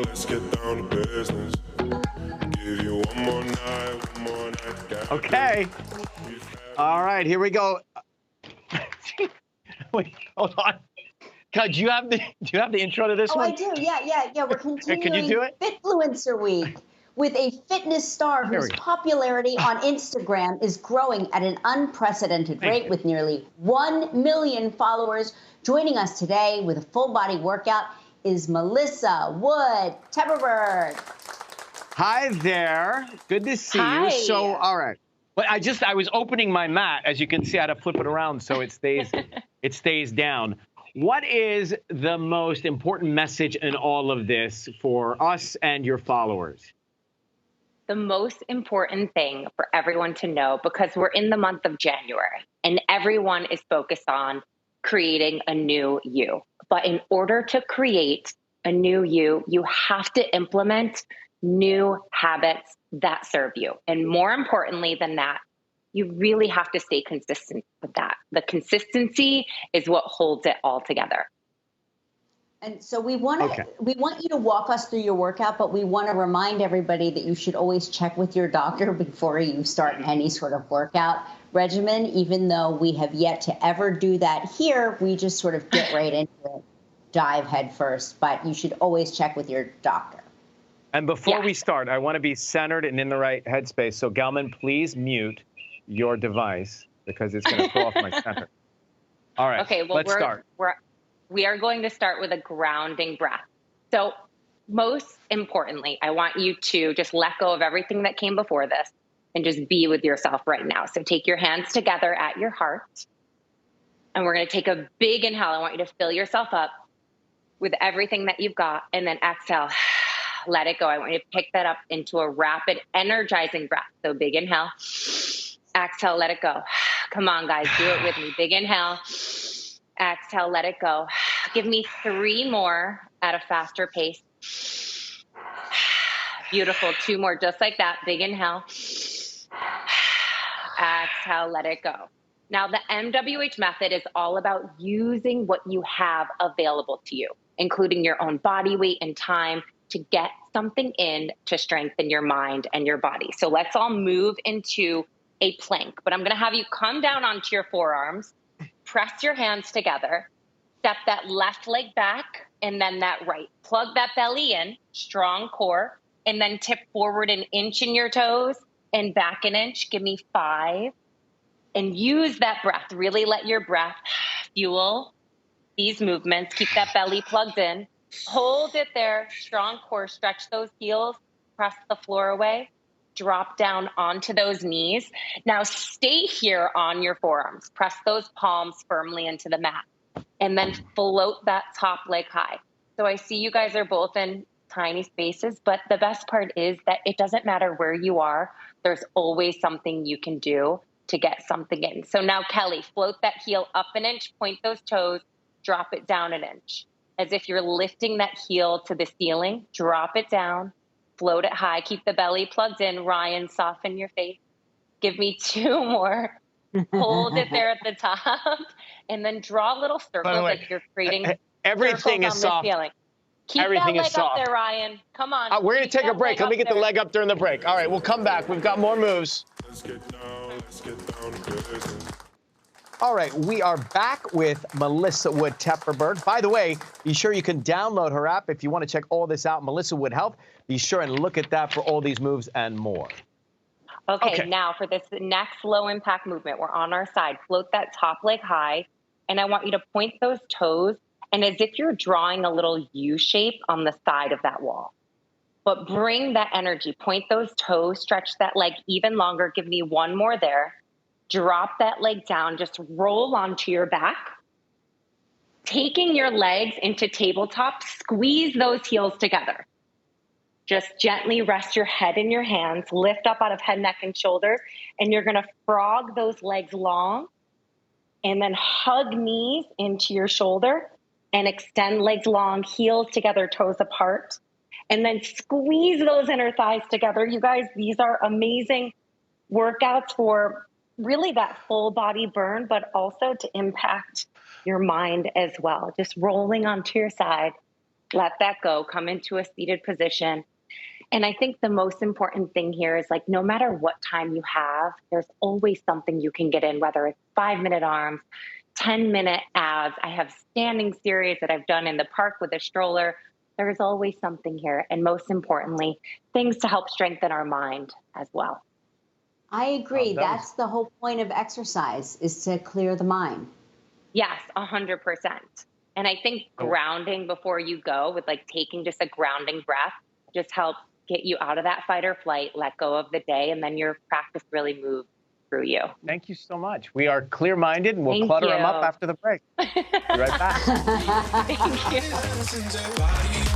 down, let's get down to business. Give you one more night. Okay. All right, here we go. Wait, hold on. God, do you have the intro to this Oh, one? I do. Yeah. We're continuing Could you do it? Fitfluencer Week with a fitness star There whose we go. popularity on Instagram is growing at an unprecedented rate with nearly 1 million followers. Joining us today with a full body workout is Melissa Wood-Tepperberg. Hi there. Good to see you. So, all right. But I was opening my mat. As you can see, I had to flip it around so it stays down. What is the most important message in all of this for us and your followers? The most important thing for everyone to know, because we're in the month of January and everyone is focused on creating a new you. But in order to create a new you, you have to implement new habits that serve you. And more importantly than that, you really have to stay consistent with that. The consistency is what holds it all together. And so we want you to walk us through your workout, but we want to remind everybody that you should always check with your doctor before you start any sort of workout regimen. Even though we have yet to ever do that here, we just sort of get right into it, dive head first. But you should always check with your doctor. And before we start, I want to be centered and in the right headspace. So, Gelman, please mute your device because it's going to throw off my center. All right. Okay, well, let's start. We are going to start with a grounding breath. So most importantly, I want you to just let go of everything that came before this and just be with yourself right now. So take your hands together at your heart. And we're going to take a big inhale. I want you to fill yourself up with everything that you've got. And then exhale, let it go. I want you to pick that up into a rapid, energizing breath. So big inhale, exhale, let it go. Come on, guys, do it with me. Big inhale, exhale, let it go. Give me 3 more at a faster pace. Beautiful. 2 more, just like that. Big inhale. Exhale, let it go. Now, the MWH method is all about using what you have available to you, including your own body weight and time to get something in to strengthen your mind and your body. So let's all move into a plank, but I'm going to have you come down onto your forearms, press your hands together, step that left leg back, and then that right. Plug that belly in, strong core, and then tip forward 1 inch in your toes and back 1 inch. Give me 5. And use that breath. Really let your breath fuel these movements. Keep that belly plugged in. Hold it there, strong core, stretch those heels, press the floor away, drop down onto those knees. Now stay here on your forearms. Press those palms firmly into the mat. And then float that top leg high. So I see you guys are both in tiny spaces, but the best part is that it doesn't matter where you are. There's always something you can do to get something in. So now, Kelly, float that heel up 1 inch, point those toes, drop it down 1 inch. As if you're lifting that heel to the ceiling, drop it down, float it high, keep the belly plugged in. Ryan, soften your face. Give me 2 more. Hold it there at the top, and then draw little circles like you're creating everything is soft. Keep everything that is leg soft. up there, Ryan. Come on. We're going to take a break. Let me get the leg up during the break. All right, we'll come back. We've got more moves. Let's get down to business. All right, we are back with Melissa Wood-Tepperberg. By the way, be sure you can download her app if you want to check all this out, Melissa Wood Health. Be sure and look at that for all these moves and more. Okay, now for this next low impact movement, we're on our side. Float that top leg high, and I want you to point those toes, and as if you're drawing a little U shape on the side of that wall. But bring that energy, point those toes, stretch that leg even longer. Give me 1 more there. Drop that leg down, just roll onto your back. Taking your legs into tabletop, squeeze those heels together. Just gently rest your head in your hands, lift up out of head, neck, and shoulders, and you're gonna frog those legs long, and then hug knees into your shoulder, and extend legs long, heels together, toes apart, and then squeeze those inner thighs together. You guys, these are amazing workouts for really that full body burn, but also to impact your mind as well. Just rolling onto your side, Let that go. Come into a seated position. And I think the most important thing here is like, no matter what time you have, there's always something you can get in, whether it's 5-minute arms, 10-minute abs. I have standing series that I've done in the park with a stroller. There's always something here. And most importantly, things to help strengthen our mind as well. I agree. That's the whole point of exercise, is to clear the mind. Yes, 100%. And I think grounding before you go, with like taking just a grounding breath, just helps get you out of that fight or flight, let go of the day, and then your practice really moves through you. Thank you so much. We are clear-minded, and we'll clutter them up after the break. Be right back. Thank you.